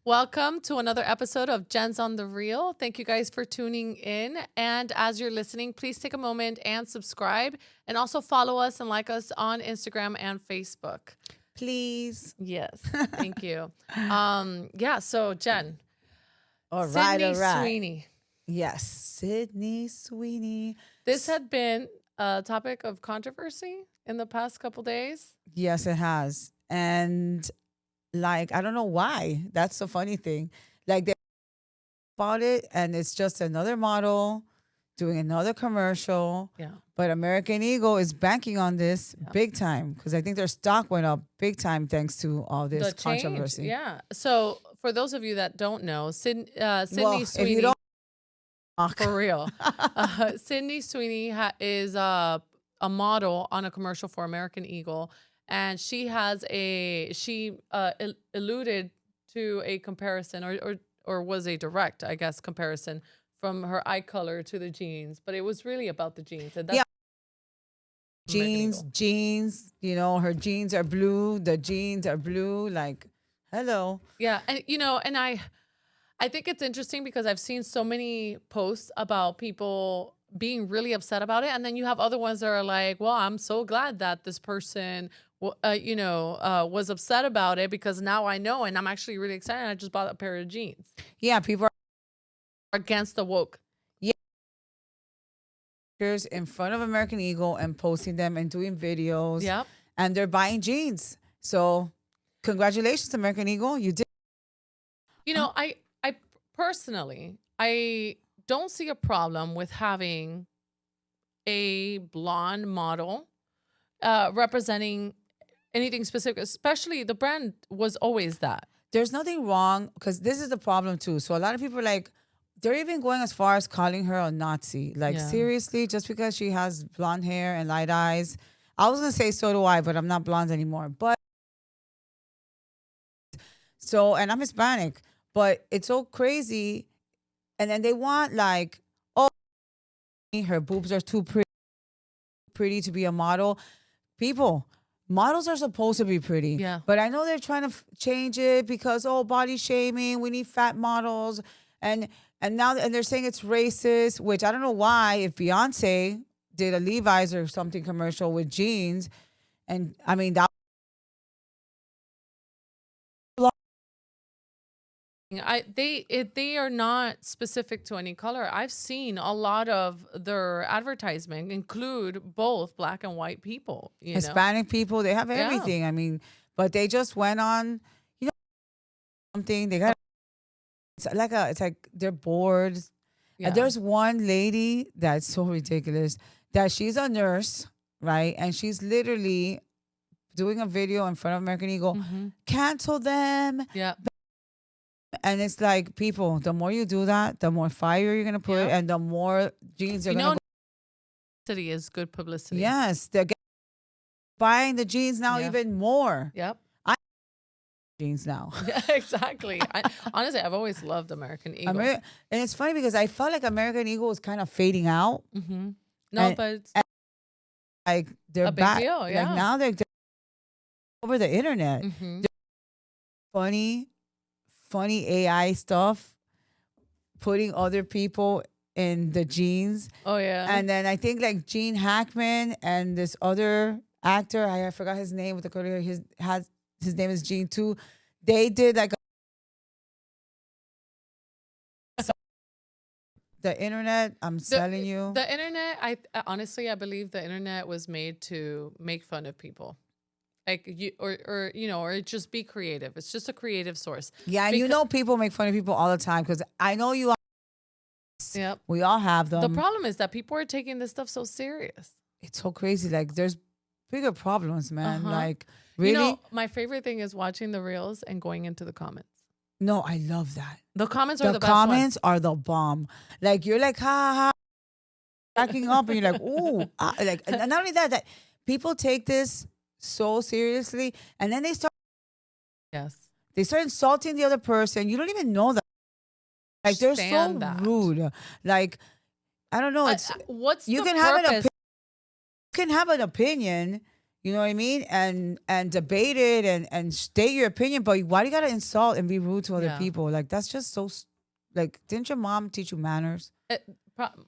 Welcome to another episode of Jen's on the Reel. Thank you guys for tuning in. And as you're listening, please take a moment and subscribe and also follow us and like us on Instagram and Facebook. Please. Yes. Thank you. So Jen. All Sydney right. Sweeney. Yes, Sydney Sweeney. This had been a topic of controversy in the past couple days. Yes, it has. And I don't know why. That's the funny thing. They about it, and it's just another model doing another commercial. Yeah. But American Eagle is banking on this big time because I think their stock went up big time thanks to all this controversy. Yeah. So for those of you that don't know, Sydney Sweeney. If you don't, for real, Sydney Sweeney is a model on a commercial for American Eagle. And she alluded to a comparison or was a direct, I guess, comparison from her eye color to the jeans. But it was really about the jeans. And that's jeans, her jeans are blue. The jeans are blue. Hello. Yeah. And, and I think it's interesting because I've seen so many posts about people being really upset about it. And then you have other ones that are like, well, I'm so glad that this person was upset about it because now I know and I'm actually really excited. I just bought a pair of jeans. Yeah, people are against the woke. Yeah. In front of American Eagle and posting them and doing videos. Yeah. And they're buying jeans. So congratulations, American Eagle. You did. I personally, I don't see a problem with having a blonde model representing anything specific, especially the brand was always that. There's nothing wrong because this is the problem too. So a lot of people are they're even going as far as calling her a Nazi. Seriously, just because she has blonde hair and light eyes. I was going to say so do I, but I'm not blonde anymore. And I'm Hispanic, but it's so crazy. And then they want her boobs are too pretty to be a model. People, models are supposed to be pretty. Yeah. But I know they're trying to change it because, body shaming, we need fat models. And they're saying it's racist, which I don't know why. If Beyonce did a Levi's or something commercial with jeans, and I mean, that. They are not specific to any color. I've seen a lot of their advertisement include both black and white people, Hispanic people, they have everything. I mean, but they just went on, something. They got it's like they're bored. Yeah. And there's one lady that's so ridiculous that she's a nurse, right? And she's literally doing a video in front of American Eagle. Mm-hmm. Cancel them. Yeah. And it's like, people, the more you do that, the more fire you're going to put and the more jeans are going to go. Publicity is good publicity. Yes. They're buying the jeans now even more. Yep. Jeans now. Yeah, exactly. Honestly, I've always loved American Eagle. And it's funny because I felt like American Eagle was kind of fading out. Mm-hmm. No, but it's they're a big back. deal. Yeah. Now they're over the internet. Mm-hmm. Funny AI stuff, putting other people in the jeans. Oh yeah. And then I think Gene Hackman and this other actor, I forgot his name with the curly hair. His name is Gene too. They did the internet. I'm telling you, the internet. I honestly, I believe the internet was made to make fun of people. Or just be creative. It's just a creative source. Yeah, and people make fun of people all the time because I know you. Yep. We all have them. The problem is that people are taking this stuff so serious. It's so crazy. There's bigger problems, man. Uh-huh. Really? My favorite thing is watching the reels and going into the comments. No, I love that. The comments are the best comments are the bomb. You're ha ha, backing up, and you're ooh, and not only that people take this so seriously, and then they start insulting the other person. You don't even know that. They're so rude. I don't know. It's what's you the can purpose? have an opinion. You know what I mean? And debate it and state your opinion. But why do you gotta insult and be rude to other Yeah. people? Like that's just so. Like, didn't your mom teach you manners?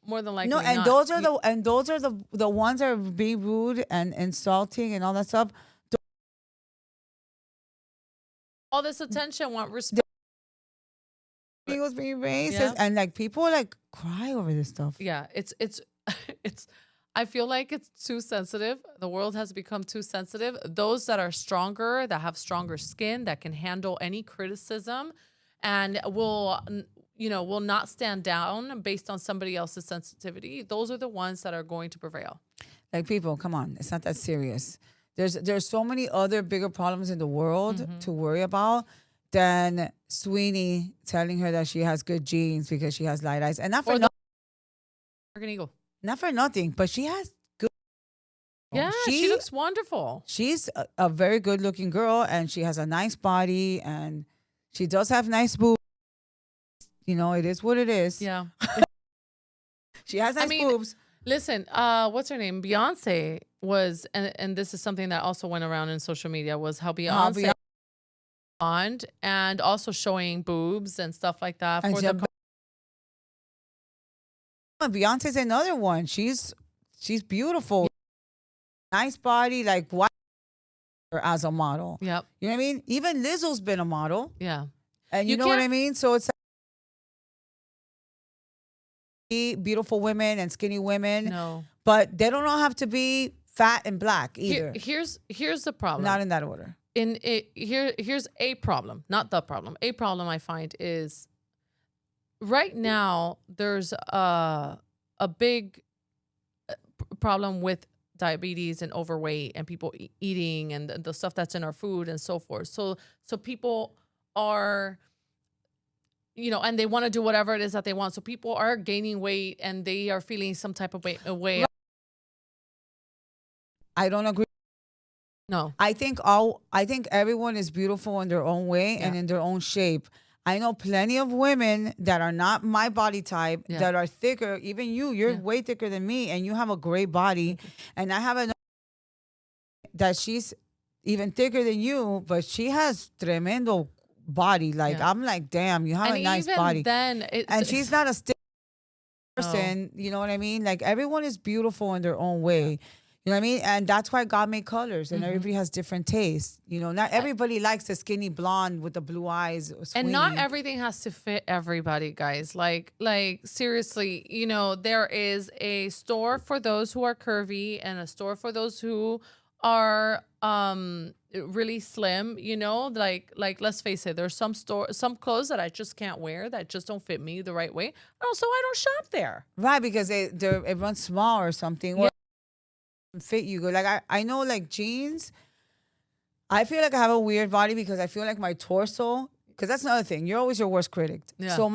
More than likely No, and not. those are the ones that are being rude and insulting and all that stuff. All this attention, want respect. He was being racist, Yeah. and like people like cry over this stuff. Yeah, it's it's I feel like it's too sensitive. The world has become too sensitive. Those that are stronger, that have stronger skin, that can handle any criticism and will not stand down based on somebody else's sensitivity. Those are the ones that are going to prevail. Like people, come on, it's not that serious. There's so many other bigger problems in the world to worry about than Sweeney telling her that she has good genes because she has light eyes, and not for American Eagle. not for nothing, but she has good. Yeah, she looks wonderful. She's a very good looking girl, and she has a nice body, and she does have nice boobs. You know, it is what it is. Yeah. She has nice boobs. Listen, what's her name? Beyonce was, and this is something that also went around in social media, was how Beyonce and also showing boobs and stuff like that for the. Beyonce's another one. She's beautiful, nice body, like why as a model. Yep. You know what I mean? Even Lizzo's been a model. Yeah. And you know what I mean? So it's beautiful women and skinny women. No. But they don't all have to be fat and black either. Here's the problem. Not in that order. Here's a problem, not the problem. A problem I find is right now there's a big problem with diabetes and overweight and people eating and the stuff that's in our food and so forth. So people are, and they want to do whatever it is that they want. So people are gaining weight and they are feeling some type of way. I don't agree. No. I think everyone is beautiful in their own way and in their own shape. I know plenty of women that are not my body type that are thicker. Even you're way thicker than me, and you have a great body. And I have a that she's even thicker than you, but she has tremendo body. Like I'm like, damn, you have a nice body. And she's not a stiff person. You know what I mean? Like everyone is beautiful in their own way. You know what I mean? And that's why God made colors, and everybody has different tastes. Not everybody likes the skinny blonde with the blue eyes. Sweeney. And not everything has to fit everybody, guys. Like seriously, there is a store for those who are curvy and a store for those who are really slim. Like let's face it, there's some clothes that I just can't wear, that just don't fit me the right way. So I don't shop there. Right, because it runs small or something. Or fit you good. Like I know, like jeans, I feel like I have a weird body because I feel like my torso, because that's another thing, you're always your worst critic. So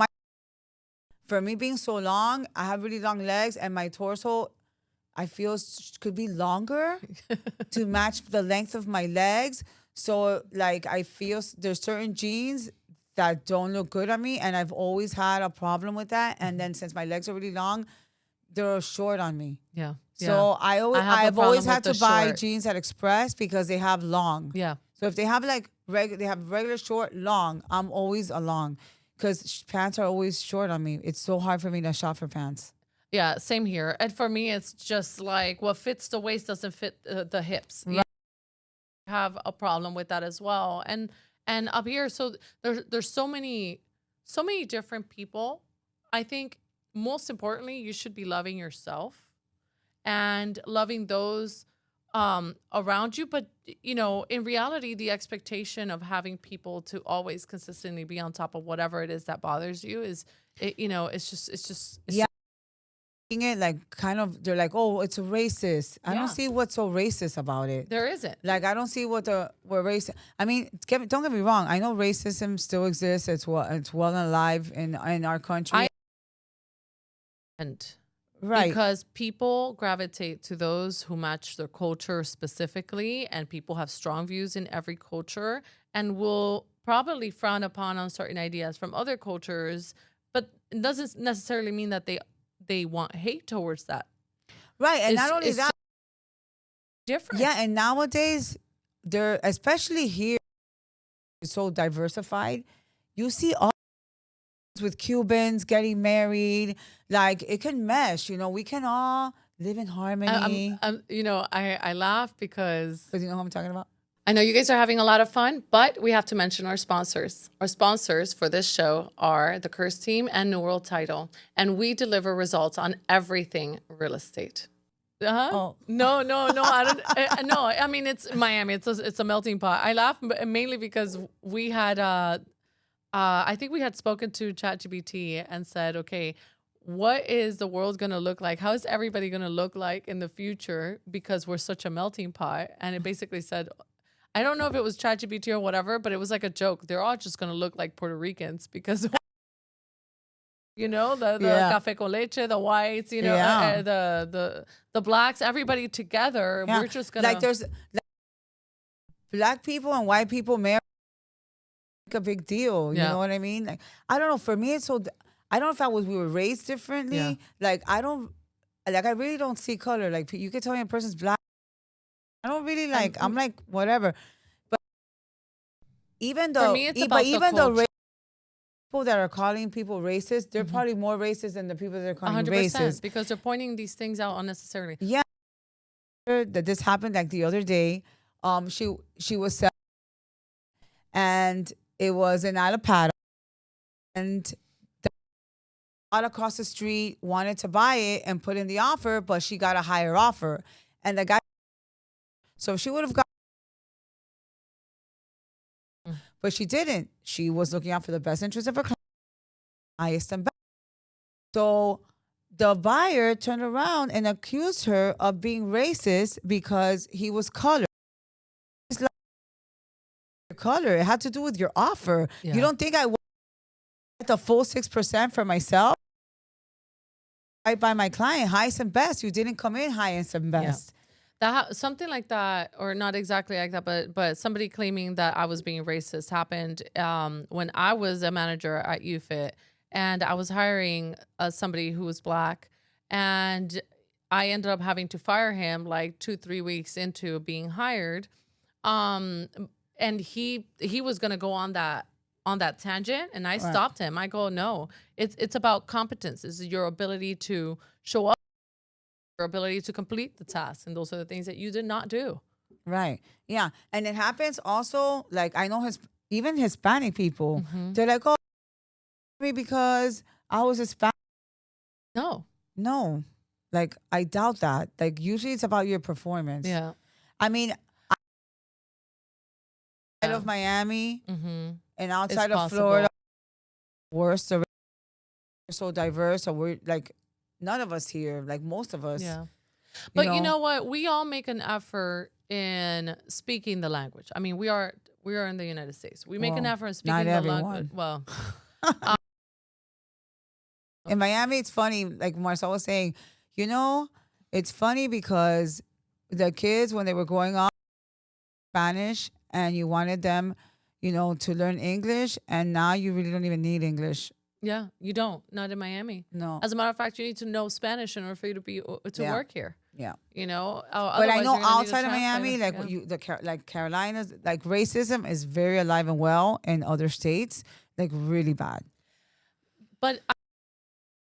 for me being so long, I have really long legs, and my torso I feel could be longer to match the length of my legs. So like I feel there's certain jeans that don't look good on me, and I've always had a problem with that. And then since my legs are really long, they're short on me. Yeah. So I've always had to buy jeans at Express because they have long. Yeah. So if they have like regular short, long, I'm always a long, because pants are always short on me. It's so hard for me to shop for pants. Yeah, same here. And for me, it's just like what fits the waist doesn't fit the hips. Right. I have a problem with that as well. And up here, so there's so many different people. I think most importantly, you should be loving yourself and loving those around you. But, in reality, the expectation of having people to always consistently be on top of whatever it is that bothers you is, it's just. It like kind of, they're like, oh, it's racist. I don't see what's so racist about it. There isn't. Like, I don't see what we're racist. I mean, don't get me wrong. I know racism still exists. It's well and alive in our country. Right. Because people gravitate to those who match their culture specifically, and people have strong views in every culture and will probably frown upon on certain ideas from other cultures, but it doesn't necessarily mean that they want hate towards that. Right. And not only that, different. Yeah, and nowadays they're especially here it's so diversified. You see all with Cubans getting married, like it can mesh. We can all live in harmony. I laugh because Because you know what I'm talking about. I know you guys are having a lot of fun, but we have to mention our sponsors. Our sponsors for this show are the Curse Team and New World Title, and we deliver results on everything real estate. Oh, No, I don't. No, I mean it's Miami. It's a melting pot. I laugh mainly because we had I think we had spoken to ChatGPT and said, okay, what is the world going to look like? How is everybody going to look like in the future because we're such a melting pot? And it basically said, I don't know if it was ChatGPT or whatever, but it was like a joke. They're all just going to look like Puerto Ricans because the yeah, café con leche, the whites, yeah, the blacks, everybody together. yeah. We're just gonna Like there's black people and white people marry like a big deal. You Yeah. know what I mean? Like I don't know. For me, it's so. I don't know if we were raised differently. Yeah. Like I don't. Like I really don't see color. Like you could tell me a person's black. I don't really like. I'm like whatever. But even though, for me, it's about the culture. People that are calling people racist, they're probably more racist than the people that are calling 100% racist. because they're pointing these things out unnecessarily. Yeah, that this happened like the other day. She was selling, and it was in Alapata, and the all across the street wanted to buy it and put in the offer, but she got a higher offer, and the guy. So she would have got, but she didn't. She was looking out for the best interest of her client, highest and best. So the buyer turned around and accused her of being racist because he was colored. It's like color. It had to do with your offer. Yeah. You don't think I want the full 6% for myself? Right by my client, highest and best. You didn't come in highest and best. Something like that, or not exactly like that, but somebody claiming that I was being racist happened when I was a manager at UFIT, and I was hiring somebody who was black, and I ended up having to fire him like 2-3 weeks into being hired, and he was gonna go on that tangent, and I stopped him. I go, no, it's about competence. It's your ability to show up, your ability to complete the task, and those are the things that you did not do. Right. Yeah. And it happens also, like I know even Hispanic people, they're like, oh, me because I was Hispanic. No. Like I doubt that. Like usually it's about your performance. Yeah. I mean, outside of Miami and outside of Florida, worse. We're so diverse, or we're like none of us here, like most of us. Yeah. But you know what? We all make an effort in speaking the language. I mean, we are in the United States. We make an effort in speaking the language. Well, in Miami, it's funny. Like Marcel was saying, it's funny because the kids, when they were going on Spanish and you wanted them, to learn English, and now you really don't even need English. Yeah, you don't. Not in Miami. No. As a matter of fact, you need to know Spanish in order for you to work here. Yeah. But I know outside of Miami, like like Carolinas, like racism is very alive and well in other states, like really bad. But I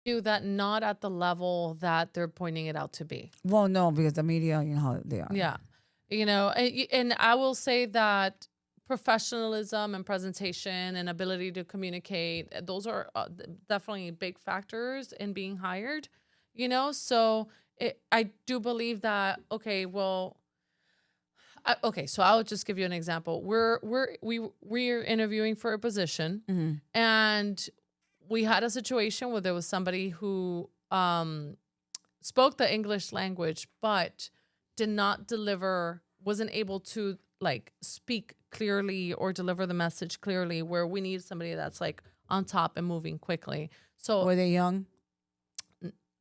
do that not at the level that they're pointing it out to be. Well, no, because the media, you know how they are. Yeah. And I will say that professionalism and presentation and ability to communicate, those are definitely big factors in being hired, so I do believe that. Okay, well, so I'll just give you an example. We're interviewing for a position, and we had a situation where there was somebody who spoke the English language but did not wasn't able to like speak clearly or deliver the message clearly, where we need somebody that's like on top and moving quickly. So were they young?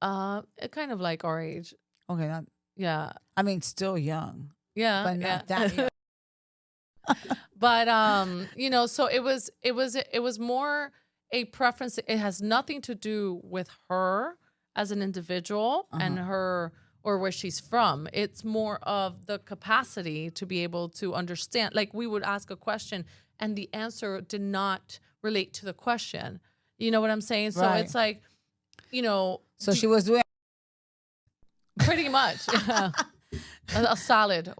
Kind of like our age. Okay, yeah. I mean, still young. Yeah, but not that young. But so it was more a preference. It has nothing to do with her as an individual and her or where she's from. It's more of the capacity to be able to understand. Like, we would ask a question and the answer did not relate to the question. You know what I'm saying? So Right. it's like, you know, So she was doing. pretty much. Yeah. A solid.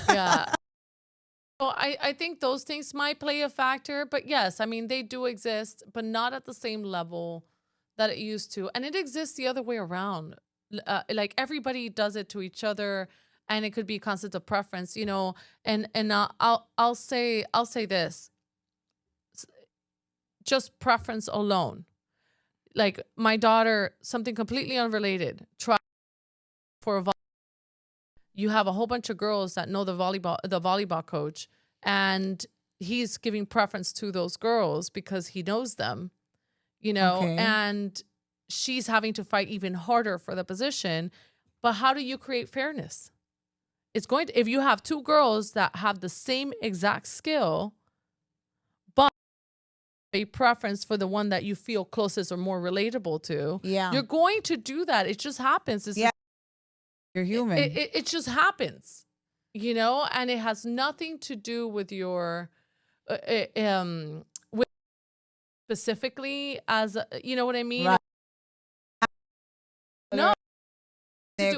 Yeah. So I think those things might play a factor, but yes, I mean, they do exist, but not at the same level that it used to. And it exists the other way around. Like, everybody does it to each other, and it could be a concept of preference, you know. And I'll say this, just preference alone. Like, my daughter, something completely unrelated, tried for a you have a whole bunch of girls that know the volleyball coach, and he's giving preference to those girls because he knows them, you know, Okay. and she's having to fight even harder for the position. But how do you create fairness? It's going to, if you have two girls that have the same exact skill, but a preference for the one that you feel closest or more relatable to, Yeah. you're going to do that. It just happens. It's Yeah. You're human. It just happens, you know, and it has nothing to do with your, with specifically as you know what I mean? Right. No,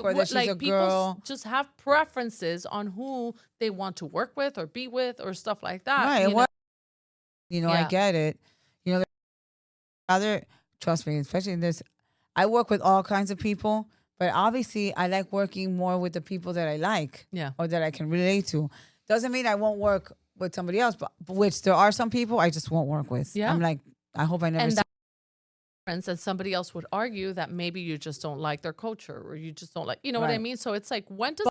Or that she's a like, people girl. just have preferences on who they want to work with or be with or stuff like that. Right. You know? I Yeah. get it. You know, other, trust me, especially in this, I work with all kinds of people, but obviously I like working more with the people that I like. Yeah. Or that I can relate to. Doesn't mean I won't work with somebody else, but which there are some people I just won't work with. Yeah. I'm like, I hope I never And see. and somebody else would argue that maybe you just don't like their culture, or you just don't like, you know what I Right. mean? So it's like, when does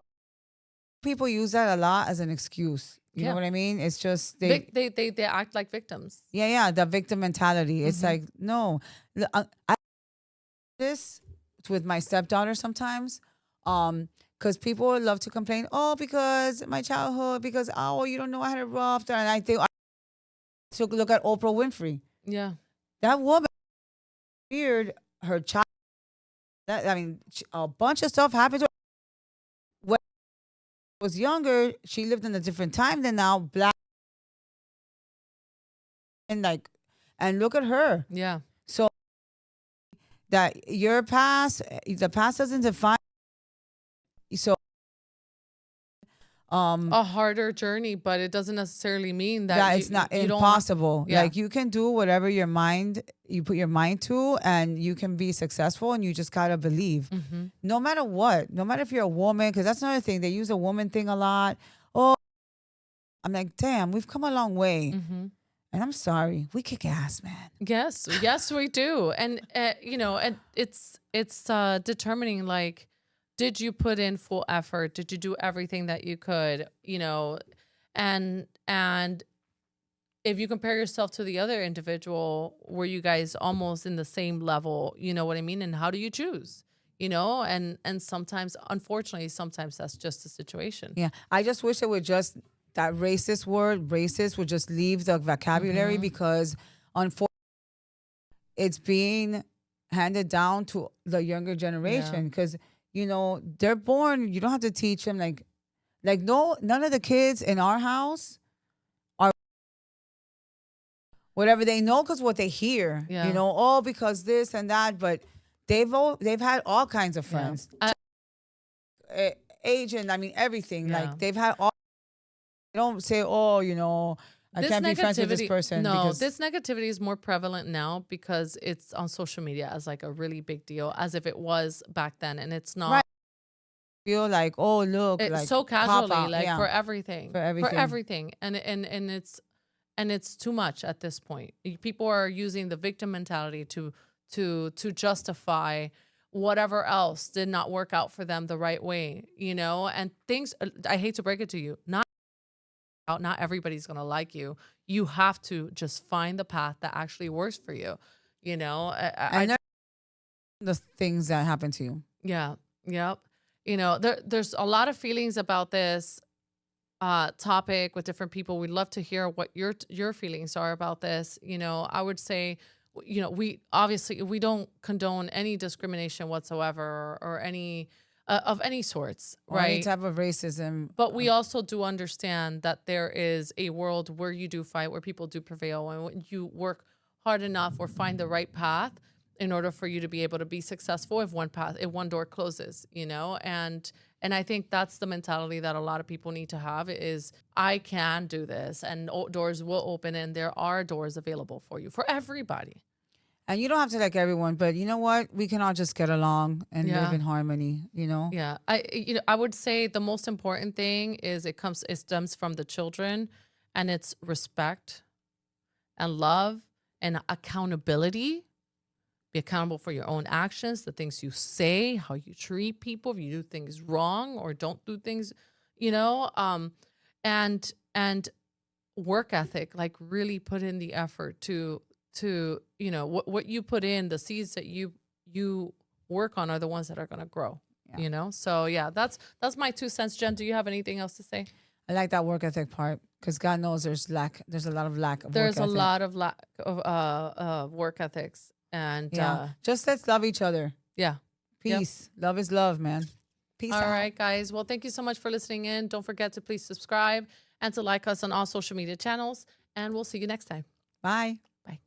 People use that a lot as an excuse. You Yeah. know what I mean? It's just they they act like victims? yeah, the victim mentality. It's like, no. I this with my stepdaughter sometimes. Because people love to complain, oh, because my childhood, because oh, you don't know I had a rough time. And I think to look at Oprah Winfrey. Yeah. That woman feared her child. I mean, a bunch of stuff happened to her. When she was younger, she lived in a different time than now. Black and like, and look at her. Yeah. So that your past, the past doesn't define. So, A harder journey, but it doesn't necessarily mean that that it's not you don't impossible. Yeah. Like, you can do whatever you put your mind to, and you can be successful, and you just gotta believe. No matter what, no matter if you're a woman, because that's another thing. They use the woman thing a lot. Oh, I'm like, damn, we've come a long way. And I'm sorry, we kick ass, man. Yes, yes, we do. And you know, and it's determining, like, did you put in full effort? Did you do everything that you could? You know, and if you compare yourself to the other individual, were you guys almost in the same level? You know what I mean? And how do you choose? You know, and sometimes, unfortunately, sometimes that's just the situation. Yeah, I just wish it would just, that racist word, racist, would just leave the vocabulary, because unfortunately, it's being handed down to the younger generation. Because you know, they're born. You don't have to teach them no, none of the kids in our house are whatever they know, because what they hear. Yeah. You know, oh, because this and that, but they've had all kinds of friends. Agent, I mean, everything. Yeah. Like, they've had all. They don't say, oh, you know, I can't be friends with this person. No, because this negativity is more prevalent now because it's on social media as like a really big deal, as if it was back then, and it's not. Right. Feel like, oh, look, It's like so cop casually, out. like, Yeah. for everything, For everything. and it's too much at this point. People are using the victim mentality to justify whatever else did not work out for them the right way, you know. And things, I hate to break it to you, not everybody's gonna like you. You have to just find the path that actually works for you, you know. And the things that happen to you. Yeah. Yep. You know, there's a lot of feelings about this topic with different people. We'd love to hear what your feelings are about this. You know, I would say you know, we obviously we don't condone any discrimination whatsoever or any of any sorts, Or any right? type of racism. But we also do understand that there is a world where you do fight, where people do prevail, and when you work hard enough or find the right path in order for you to be able to be successful if one door closes, you know? And I think that's the mentality that a lot of people need to have is I can do this and doors will open and there are doors available for you, for everybody. And you don't have to like everyone, but you know what? We can all just get along and live Yeah. in harmony, you know? Yeah. I would say the most important thing is it stems from the children, and it's respect and love and accountability. Be accountable for your own actions, the things you say, how you treat people, if you do things wrong or don't do things, you know, and work ethic, like really put in the effort to you know what you put in, the seeds that you work on are the ones that are going to grow. Yeah. You know, so yeah, that's my 2 cents. Jen, do you have anything else to say? I like that work ethic part because God knows there's a lot of lack of There's work a ethic. lot of lack of work ethics, and Just let's love each other. yeah. Peace. Love is love, man. Peace All out. right, guys. Well, thank you so much for listening in. Don't forget to please subscribe and to like us on all social media channels. And we'll see you next time. Bye. Bye.